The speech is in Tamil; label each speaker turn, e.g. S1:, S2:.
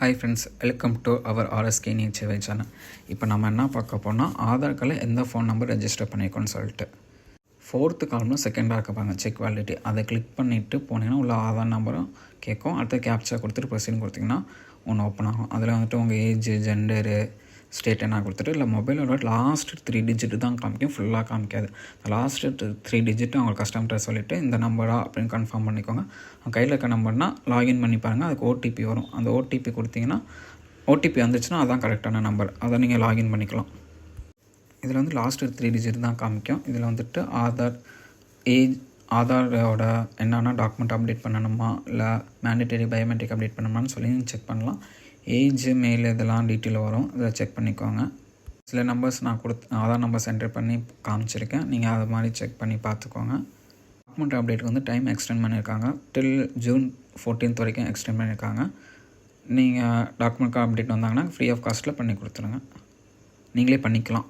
S1: Hi friends, welcome to our RSK சேவை சேனல். இப்போ நம்ம என்ன பார்க்க போனால் ஆதார் கார்டில் எந்த ஃபோன் நம்பர் ரெஜிஸ்டர் பண்ணியிருக்கோன்னு சொல்லிட்டு 4th காலம்னு செகண்டாக இருக்க பாருங்க செக் வேலிடிட்டி. அதை கிளிக் பண்ணிவிட்டு போனீங்கன்னா உள்ள ஆதார் நம்பரும் கேட்கும். அடுத்து கேப்சா கொடுத்துட்டு ப்ரொசீட் கொடுத்திங்கன்னா ஒன்று ஓப்பன் ஆகும். அதில் வந்துட்டு உங்கள் ஏஜ், ஜெண்டரு, ஸ்டேட் என்ன கொடுத்துட்டு இல்லை மொபைலோட லாஸ்ட் 3 டிஜிட்டு தான் காமிக்கும், ஃபுல்லாக காமிக்காது. லாஸ்ட்டு 3 டிஜிட்டு அவங்க கஸ்டமர்கிட்ட சொல்லிவிட்டு இந்த நம்பரா அப்படின்னு கன்ஃபார்ம் பண்ணிக்கோங்க. அவங்க கையில் இருக்க நம்பர்னால் லாகின் பண்ணி பாருங்கள், அதுக்கு ஓடிபி வரும். அந்த ஓடிபி கொடுத்தீங்கன்னா ஓடிபி வந்துச்சுன்னா அதான் கரெக்டான நம்பர், அதை நீங்கள் லாகின் பண்ணிக்கலாம். இதில் வந்து லாஸ்ட்டு 3 டிஜிட் தான் காமிக்கும். இதில் வந்துட்டு ஆதார், ஏஜ், ஆதாரோட என்னென்ன டாக்குமெண்ட் அப்டேட் பண்ணணுமா இல்லை மேண்டேட்டரி பயோமெட்ரிக் அப்டேட் பண்ணணுமான்னு சொல்லி செக் பண்ணலாம். ஏஜ், மெயில் இதெல்லாம் டீட்டெயில் வரும், இதை செக் பண்ணிக்கோங்க. சில நம்பர்ஸ் நான் ஆதார் நம்பர்ஸ் என்டர் பண்ணி காமிச்சிருக்கேன், நீங்கள் அது மாதிரி செக் பண்ணி பார்த்துக்கோங்க. டாக்குமெண்ட் அப்டேட்டுக்கு வந்து டைம் எக்ஸ்டெண்ட் பண்ணியிருக்காங்க, டில் ஜூன் 14th வரைக்கும் எக்ஸ்டெண்ட் பண்ணியிருக்காங்க. நீங்கள் டாக்குமெண்ட் அப்டேட் வந்தாங்கன்னா ஃப்ரீ ஆஃப் காஸ்ட்டில் பண்ணி கொடுத்துருங்க, நீங்களே பண்ணிக்கலாம்.